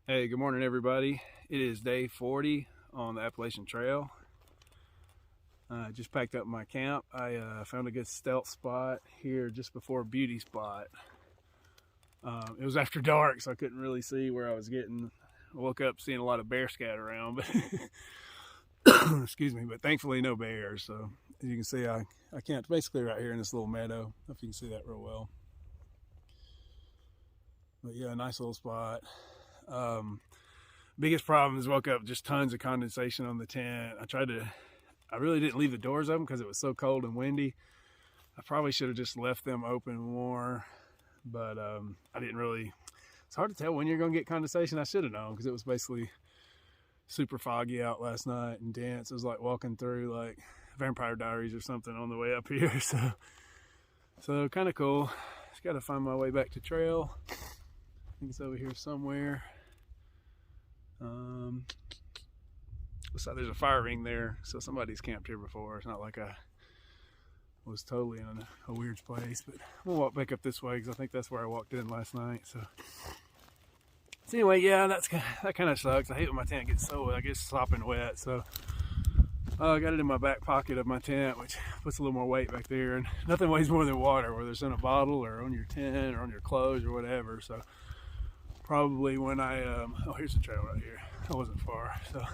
Hey, good morning everybody. It is day 40 on the Appalachian Trail. I just packed up my camp. I found a good stealth spot here just before Beauty Spot. It was after dark, so I couldn't really see where I was getting. I woke up seeing a lot of bear scat around, but excuse me, but thankfully no bears. So as you can see, I camped basically right here in this little meadow. I don't know if you can see that real well. But yeah, nice little spot. Biggest problem is woke up just tons of condensation on the tent. I really didn't leave the doors open because it was so cold and windy. I probably should have just left them open more, but I didn't really. It's hard to tell when you're going to get condensation. I should have known because it was basically super foggy out last night and dense. It was like walking through like Vampire Diaries or something on the way up here. So kind of cool. Just got to find my way back to trail. I think it's over here somewhere. Looks like there's a fire ring there, so somebody's camped here before. It's not like I was totally in a weird place, but we'll walk back up this way because I think that's where I walked in last night. So anyway, yeah, that kind of sucks. I hate when my tent gets so, I guess, sopping wet. So I got it in my back pocket of my tent, which puts a little more weight back there, and nothing weighs more than water, whether it's in a bottle or on your tent or on your clothes or whatever. So probably when I oh, here's the trail right here. I wasn't far, so I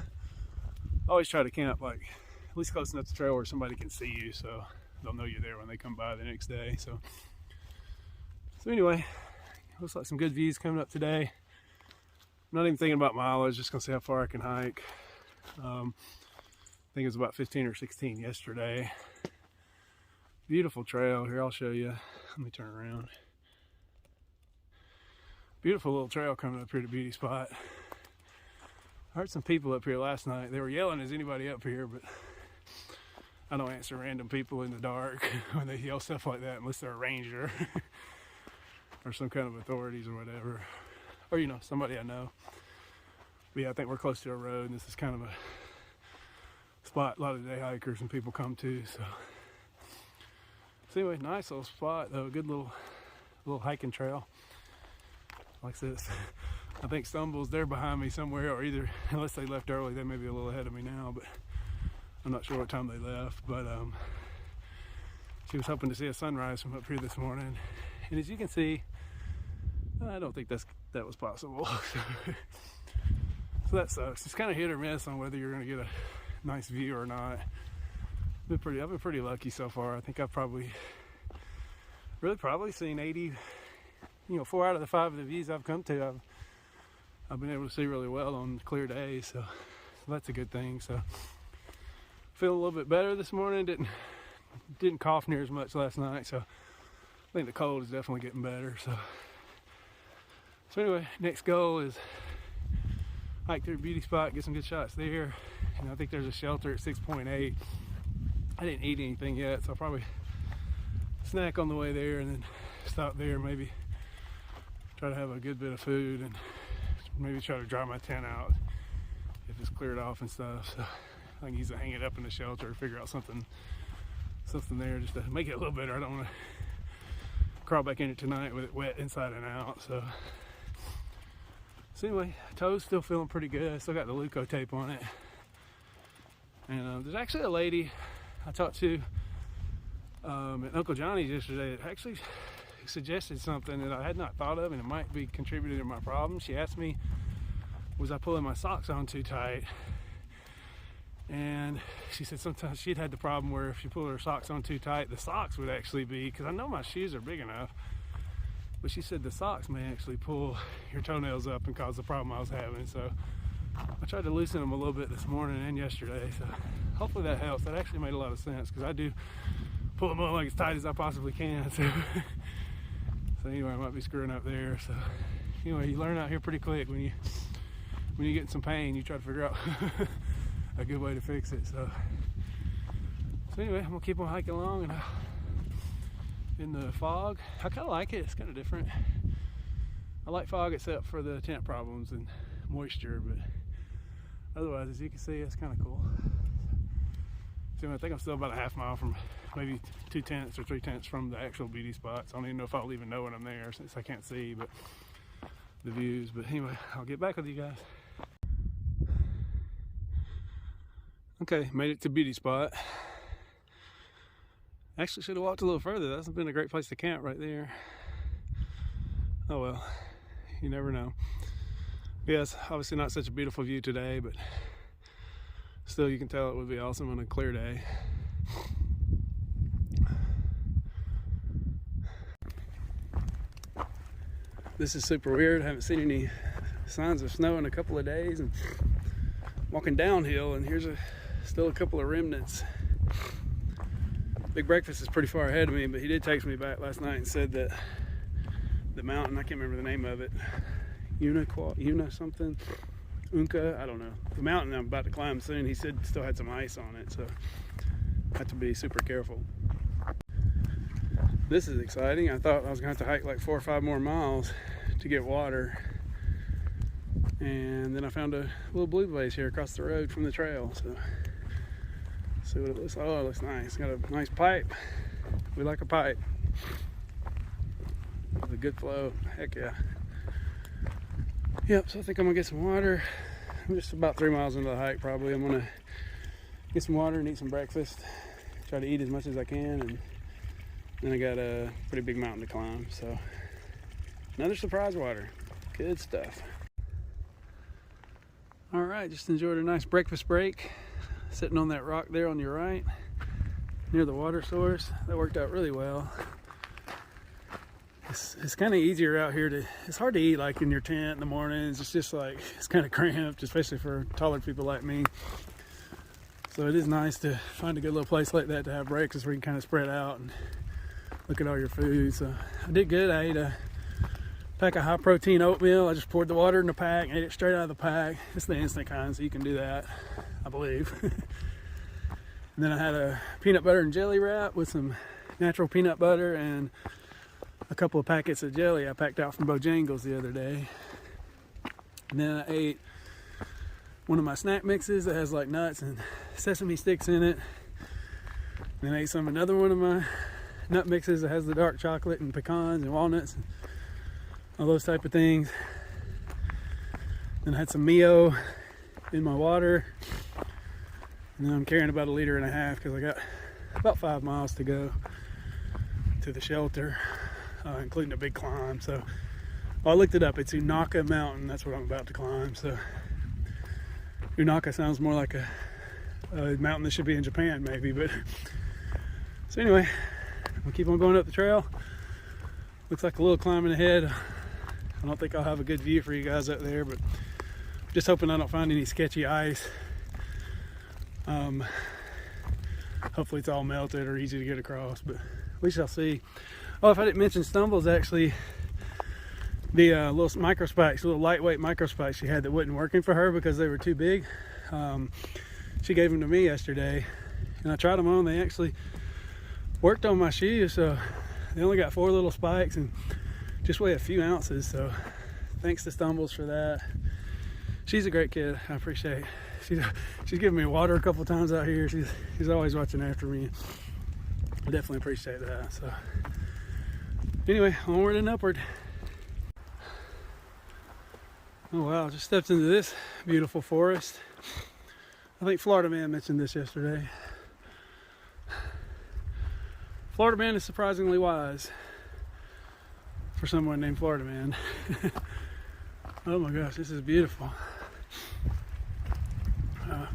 always try to camp like at least close enough to the trail where somebody can see you, so they'll know you're there when they come by the next day. So anyway, looks like some good views coming up today. I'm not even thinking about mileage, just gonna see how far I can hike. I think it was about 15 or 16 yesterday. Beautiful trail here. I'll show you. Let me turn around. Beautiful little trail coming up here to Beauty Spot. I heard some people up here last night. They were yelling, "Is anybody up here?" But I don't answer random people in the dark when they yell stuff like that unless they're a ranger or some kind of authorities or whatever. Or, you know, somebody I know. But yeah, I think we're close to a road, and this is kind of a spot a lot of day hikers and people come to. So anyway, nice little spot though. Good little hiking trail. Like this, I think Stumble's there behind me somewhere, or either, unless they left early, they may be a little ahead of me now, but I'm not sure what time they left. But she was hoping to see a sunrise from up here this morning, and as you can see, I don't think that was possible. So that sucks. It's kind of hit or miss on whether you're going to get a nice view or not. I've been pretty lucky so far. I think I've probably seen 80. 4 out of the 5 of the views I've come to, I've been able to see really well on clear days, so that's a good thing. So feel a little bit better this morning. Didn't cough near as much last night, so I think the cold is definitely getting better. So anyway, next goal is hike through Beauty Spot, get some good shots there, and I think there's a shelter at 6.8. I didn't eat anything yet, so I'll probably snack on the way there and then stop there, maybe try to have a good bit of food and maybe try to dry my tent out if it's cleared off and stuff. So I can easily hang it up in the shelter or figure out something there just to make it a little better. I don't want to crawl back in it tonight with it wet inside and out. So anyway, toes still feeling pretty good. I still got the Leuco tape on it. And there's actually a lady I talked to at Uncle Johnny's yesterday that actually suggested something that I had not thought of, and it might be contributing to my problem. She asked me, was I pulling my socks on too tight? And she said sometimes she'd had the problem where if she pulled her socks on too tight, the socks would actually be, because I know my shoes are big enough, but she said the socks may actually pull your toenails up and cause the problem I was having. So I tried to loosen them a little bit this morning and yesterday, so hopefully that helps. That actually made a lot of sense, because I do pull them on like as tight as I possibly can. So anyway, I might be screwing up there. So anyway, you learn out here pretty quick when you get in some pain, you try to figure out a good way to fix it. So anyway, I'm gonna keep on hiking along and in the fog. I kind of like it. It's kind of different. I like fog except for the tent problems and moisture, but otherwise, as you can see, it's kind of cool. So I think I'm still about a half mile from maybe 2 tenths or 3 tenths from the actual Beauty Spot. So I don't even know if I'll even know when I'm there since I can't see, but the views. But anyway, I'll get back with you guys. Okay, made it to Beauty Spot. Actually should have walked a little further. That's been a great place to camp right there. Oh well, you never know. Yes, obviously not such a beautiful view today, but still you can tell it would be awesome on a clear day. This is super weird. I haven't seen any signs of snow in a couple of days, and walking downhill, and here's still a couple of remnants. Big Breakfast is pretty far ahead of me, but he did text me back last night and said that the mountain, I can't remember the name of it, Una something, Unca, I don't know. The mountain I'm about to climb soon, he said still had some ice on it, so I have to be super careful. This is exciting. I thought I was going to have to hike like 4 or 5 more miles to get water. And then I found a little blue blaze here across the road from the trail. So, see what it looks like. Oh, it looks nice. Got a nice pipe. We like a pipe. With a good flow. Heck yeah. Yep, so I think I'm gonna get some water. I'm just about 3 miles into the hike probably. I'm gonna get some water and eat some breakfast. Try to eat as much as I can, and then I got a pretty big mountain to climb. So another surprise water. Good stuff. All right, just enjoyed a nice breakfast break. Sitting on that rock there on your right, near the water source. That worked out really well. It's kind of easier out here it's hard to eat like in your tent in the mornings. It's just like, it's kind of cramped, especially for taller people like me. So it is nice to find a good little place like that to have breakfast where you can kind of spread out and look at all your food. So I did good. I ate a pack of high protein oatmeal. I just poured the water in the pack, ate it straight out of the pack. It's the instant kind, so you can do that, I believe. And then I had a peanut butter and jelly wrap with some natural peanut butter and a couple of packets of jelly I packed out from Bojangles the other day. And then I ate one of my snack mixes that has like nuts and sesame sticks in it. And then I ate another one of my nut mixes that has the dark chocolate and pecans and walnuts and all those type of things. Then I had some Mio in my water. And then I'm carrying about 1.5 liters because I got about 5 miles to go to the shelter, including a big climb. So I looked it up. It's Unaka Mountain. That's what I'm about to climb. So Unaka sounds more like a mountain that should be in Japan, maybe. But so anyway, I'll keep on going up the trail. Looks like a little climbing ahead. I don't think I'll have a good view for you guys up there, but I'm just hoping I don't find any sketchy ice. Hopefully it's all melted or easy to get across, but we shall see. Oh, if I didn't mention Stumbles, actually, the little micro spikes, little lightweight micro spikes she had that wasn't working for her because they were too big. She gave them to me yesterday, and I tried them on. They actually worked on my shoes, so they only got 4 little spikes and just weigh a few ounces. So thanks to Stumbles for that. She's a great kid. I appreciate it. She's given me water a couple times out here. She's always watching after me. I definitely appreciate that. So anyway, onward and upward. Oh wow, just stepped into this beautiful forest. I think Florida Man mentioned this yesterday. Florida Man is surprisingly wise for someone named Florida Man. Oh my gosh, this is beautiful.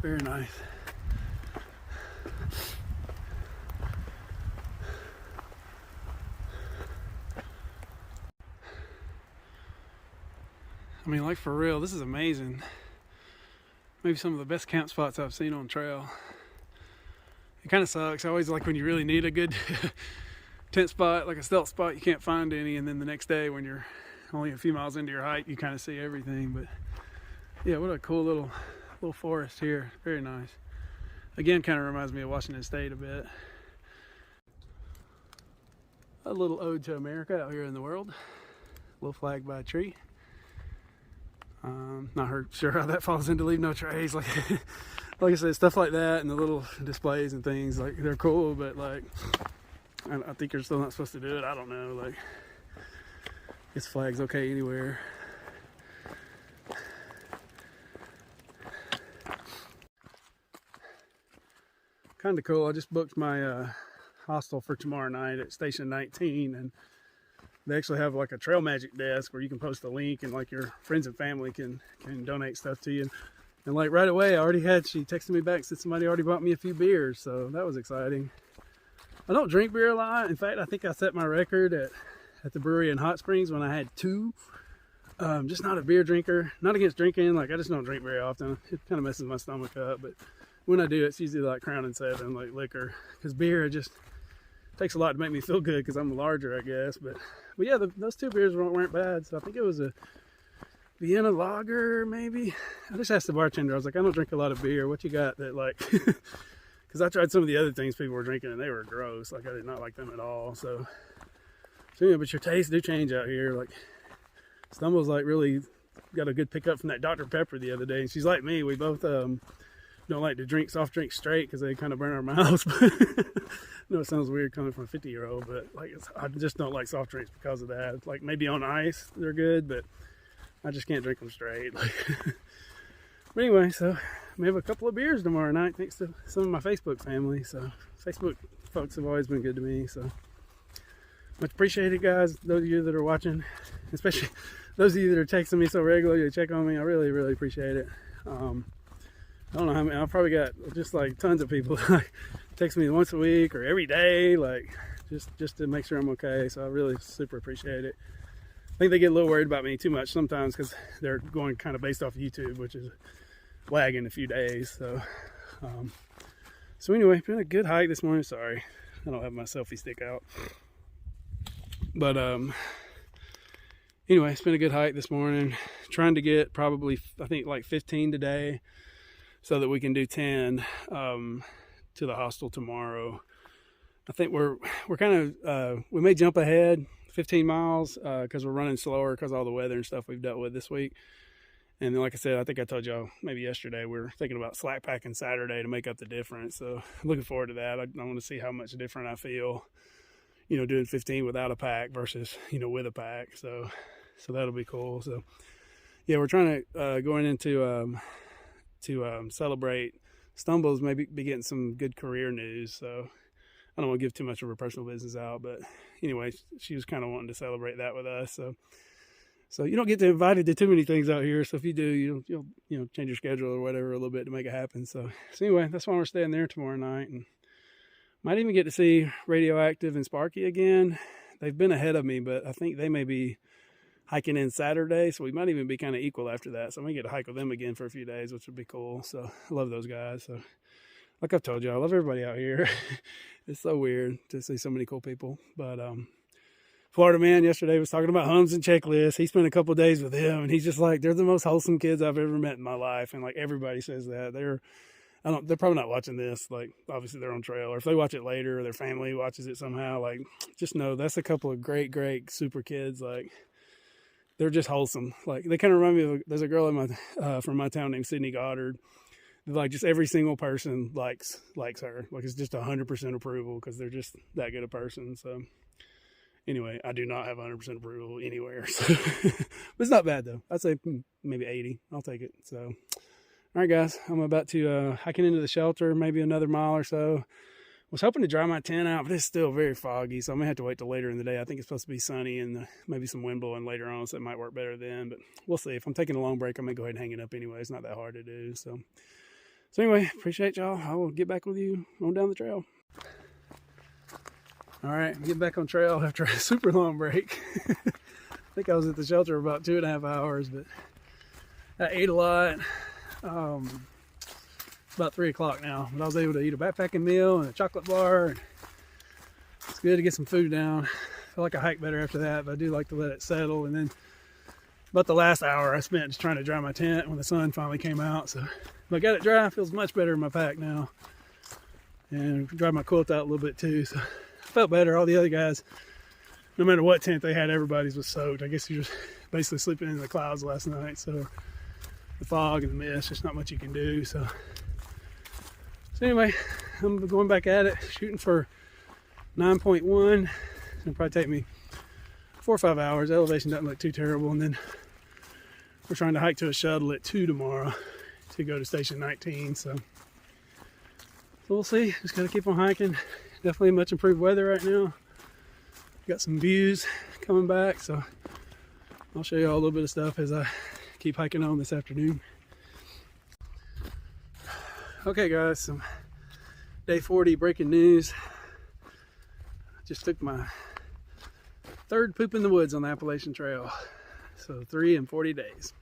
Very nice. I mean, like for real, this is amazing. Maybe some of the best camp spots I've seen on trail. It kind of sucks. I always like when you really need a good tent spot, like a stealth spot, you can't find any, and then the next day when you're only a few miles into your hike, you kind of see everything. But yeah, what a cool little forest here. Very nice. Again, kind of reminds me of Washington State a bit. A little ode to America out here in the world. A little flag by a tree. Not sure how that falls into leave no trace. Like I said, stuff like that and the little displays and things, like they're cool, but like I think you're still not supposed to do it. I don't know. Like, this flag's okay anywhere. kind of cool. I just booked my hostel for tomorrow night at Station 19, and they actually have like a Trail Magic desk where you can post a link and like your friends and family can donate stuff to you. And like right away, she texted me back, said somebody already bought me a few beers, so that was exciting. I don't drink beer a lot. In fact, I think I set my record at the brewery in Hot Springs when I had 2. Just not a beer drinker. Not against drinking, like I just don't drink very often. It kind of messes my stomach up, but when I do, it's usually like Crown and 7, like liquor. Because beer, it just takes a lot to make me feel good because I'm larger, I guess. But yeah, those 2 beers weren't bad. So I think it was a Vienna lager, maybe. I just asked the bartender, I was like, I don't drink a lot of beer. What you got that like... Because I tried some of the other things people were drinking and they were gross. Like I did not like them at all. So yeah, but your tastes do change out here. Like Stumble's like really got a good pickup from that Dr. Pepper the other day. And she's like me. We both don't like to drink soft drinks straight because they kind of burn our mouths. I know it sounds weird coming from a 50-year-old, but like I just don't like soft drinks because of that. Like maybe on ice they're good, but I just can't drink them straight. Like, but anyway, so we have a couple of beers tomorrow night thanks to some of my Facebook family. So Facebook folks have always been good to me, so much appreciated, guys. Those of you that are watching, especially those of you that are texting me so regularly to check on me, I really appreciate it. I don't know how many, I've probably got just like tons of people like text me once a week or every day, like just to make sure I'm okay. So I really super appreciate it. I think they get a little worried about me too much sometimes because they're going kind of based off of YouTube, which is lagging a few days. So anyway, been a good hike this morning. Sorry, I don't have my selfie stick out, but anyway, it's been a good hike this morning. Trying to get probably, I think, like 15 today so that we can do 10 to the hostel tomorrow. I think we're kind of we may jump ahead 15 miles because we're running slower because of all the weather and stuff we've dealt with this week. And then, like I said, I think I told y'all maybe yesterday, we're thinking about slack packing Saturday to make up the difference. So looking forward to that. I want to see how much different I feel, doing 15 without a pack versus, with a pack. So that'll be cool. So yeah, we're trying to, going into, to celebrate Stumbles, maybe be getting some good career news. So I don't want to give too much of her personal business out, but anyway, she was kind of wanting to celebrate that with us. So you don't get to invited to too many things out here. So if you do, you'll change your schedule or whatever a little bit to make it happen. So anyway, that's why we're staying there tomorrow night, and might even get to see Radioactive and Sparky again. They've been ahead of me, but I think they may be hiking in Saturday, so we might even be kind of equal after that. So I'm gonna get to hike with them again for a few days, which would be cool. So I love those guys. So like I've told you, I love everybody out here. It's so weird to see so many cool people, but Florida man yesterday was talking about homes and checklists. He spent a couple of days with him, and he's just like, they're the most wholesome kids I've ever met in my life. And like everybody says that. They're probably not watching this. Like obviously they're on trail, or if they watch it later or their family watches it somehow, like just know that's a couple of great super kids. Like they're just wholesome. Like they kind of remind me of, there's a girl in my from my town named Sydney Goddard. Like just every single person likes her. Like it's just 100% approval because they're just that good a person. So anyway, I do not have 100% approval anywhere. So but it's not bad though. I'd say maybe 80. I'll take it. So all right, guys, I'm about to hiking into the shelter, maybe another mile or so. Was hoping to dry my tent out, but it's still very foggy, so I may have to wait till later in the day. I think it's supposed to be sunny and maybe some wind blowing later on, so it might work better then. But we'll see. If I'm taking a long break, I may go ahead and hang it up anyway. It's not that hard to do. So anyway, appreciate y'all. I will get back with you on down the trail. All right, I'm getting back on trail after a super long break. I think I was at the shelter about 2.5 hours, but I ate a lot. It's about 3 o'clock now, but I was able to eat a backpacking meal and a chocolate bar. It's good to get some food down. I feel like I hike better after that, but I do like to let it settle. And then about the last hour I spent just trying to dry my tent when the sun finally came out. So I got it dry. It feels much better in my pack now. And dried my quilt out a little bit too, so I felt better. All the other guys, no matter what tent they had, everybody's was soaked. I guess you're just basically sleeping in the clouds last night. So the fog and the mist, there's not much you can do. So anyway, I'm going back at it, shooting for 9.1. It'll probably take me 4 or 5 hours. The elevation doesn't look too terrible. And then we're trying to hike to a shuttle at 2 tomorrow to go to Station 19. So So we'll see. Just gotta keep on hiking. Definitely much improved weather right now. Got some views coming back, so I'll show you all a little bit of stuff as I keep hiking on this afternoon. Okay guys, some day 40 breaking news. Just took my third poop in the woods on the Appalachian Trail. So 3 in 40 days.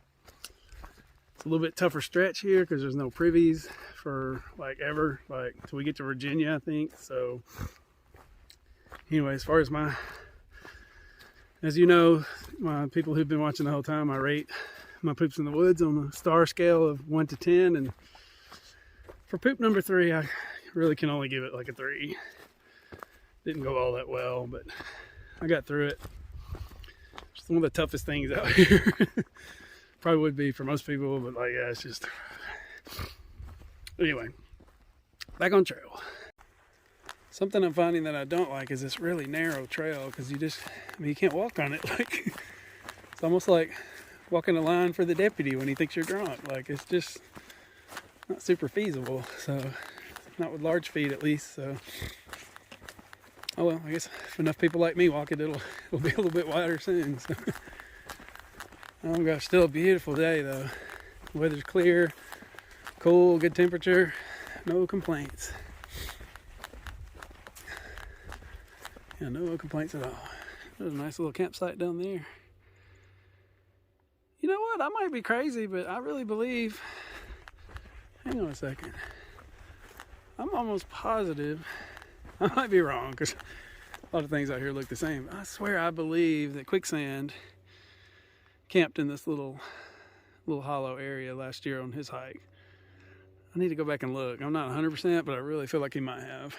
It's a little bit tougher stretch here because there's no privies for like ever, like till we get to Virginia, I think. So anyway, as far as as you know, my people who've been watching the whole time, I rate my poops in the woods on a star scale of 1 to 10, and for poop number 3, I really can only give it like a 3. Didn't go all that well, but I got through it. It's one of the toughest things out here. Probably would be for most people, but like, yeah, it's just... Anyway, back on trail. Something I'm finding that I don't like is this really narrow trail, because you just, I mean, you can't walk on it. Like, it's almost like walking a line for the deputy when he thinks you're drunk. Like, it's just not super feasible. So, not with large feet at least. So, oh well, I guess if enough people like me walk it, it'll be a little bit wider soon. So. Oh gosh, still a beautiful day though. The weather's clear, cool, good temperature, no complaints. Yeah, no complaints at all. There's a nice little campsite down there. You know what? I might be crazy, but I really believe, hang on a second. I'm almost positive, I might be wrong because a lot of things out here look the same. I swear I believe that Quicksand camped in this little hollow area last year on his hike. I need to go back and look. I'm not 100%, but I really feel like he might have.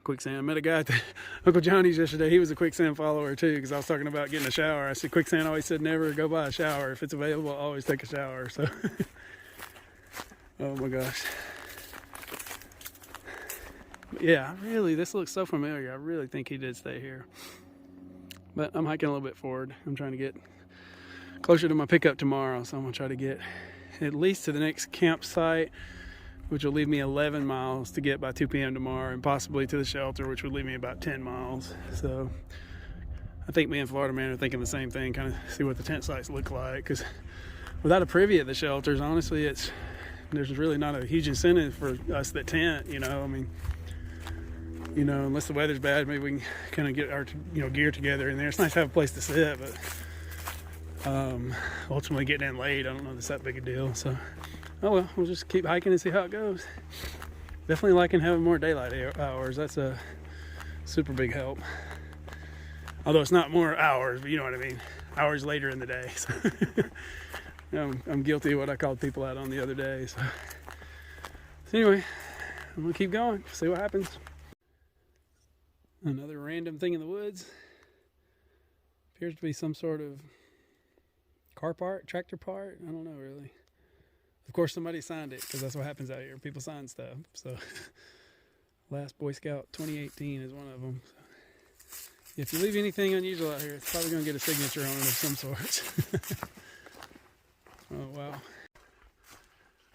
Quicksand. I met a guy at Uncle Johnny's yesterday. He was a Quicksand follower too, because I was talking about getting a shower. I said Quicksand always said never go buy a shower. If it's available, always take a shower. So, oh my gosh. But yeah, really, this looks so familiar. I really think he did stay here. But I'm hiking a little bit forward. I'm trying to get closer to my pickup tomorrow, so I'm gonna try to get at least to the next campsite, which will leave me 11 miles to get by 2 p.m. tomorrow, and possibly to the shelter, which would leave me about 10 miles. So I think me and Florida Man are thinking the same thing, kind of see what the tent sites look like, because without a privy at the shelters, honestly, there's really not a huge incentive for us that tent, you know. I mean, you know, unless the weather's bad, maybe we can kind of get our, you know, gear together in there. It's nice to have a place to sit, but ultimately getting in late, I don't know if it's that big a deal. So, oh well, we'll just keep hiking and see how it goes. Definitely liking having more daylight hours. That's a super big help. Although it's not more hours, but you know what I mean. Hours later in the day. So I'm guilty of what I called people out on the other day. So anyway, I'm gonna keep going, see what happens. Another random thing in the woods. Appears to be some sort of car part, tractor part. I don't know really. Of course somebody signed it, because that's what happens out here. People sign stuff. So Last Boy Scout 2018 is one of them. So if you leave anything unusual out here, it's probably going to get a signature on it of some sort. Oh wow.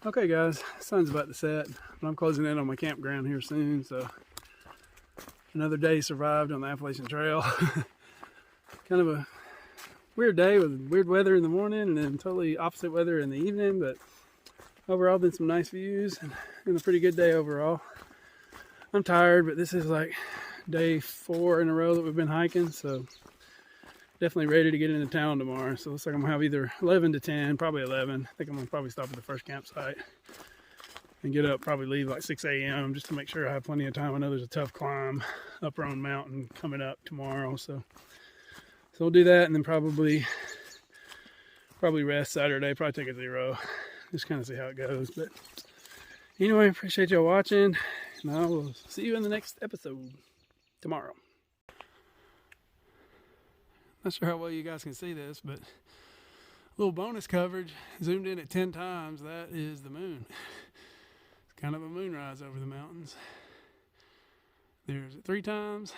Okay guys, sun's about to set, but I'm closing in on my campground here soon, so another day survived on the Appalachian Trail. Kind of a weird day with weird weather in the morning and then totally opposite weather in the evening, but overall been some nice views and a pretty good day overall. I'm tired, but this is like day 4 in a row that we've been hiking, so definitely ready to get into town tomorrow. So it looks like I'm gonna have either 11 to 10, probably 11. I think I'm gonna probably stop at the first campsite and get up, probably leave like 6 a.m. just to make sure I have plenty of time. I know there's a tough climb up Roan Mountain coming up tomorrow, so we'll do that, and then probably rest Saturday, probably take a 0, just kind of see how it goes. But anyway, appreciate y'all watching, and I will see you in the next episode tomorrow. Not sure how well you guys can see this, but a little bonus coverage, zoomed in at 10 times, that is the moon. It's kind of a moonrise over the mountains. There's at 3 times,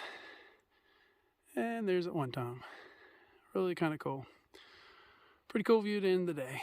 and there's at 1 time. Really kind of cool. Pretty cool view to end the day.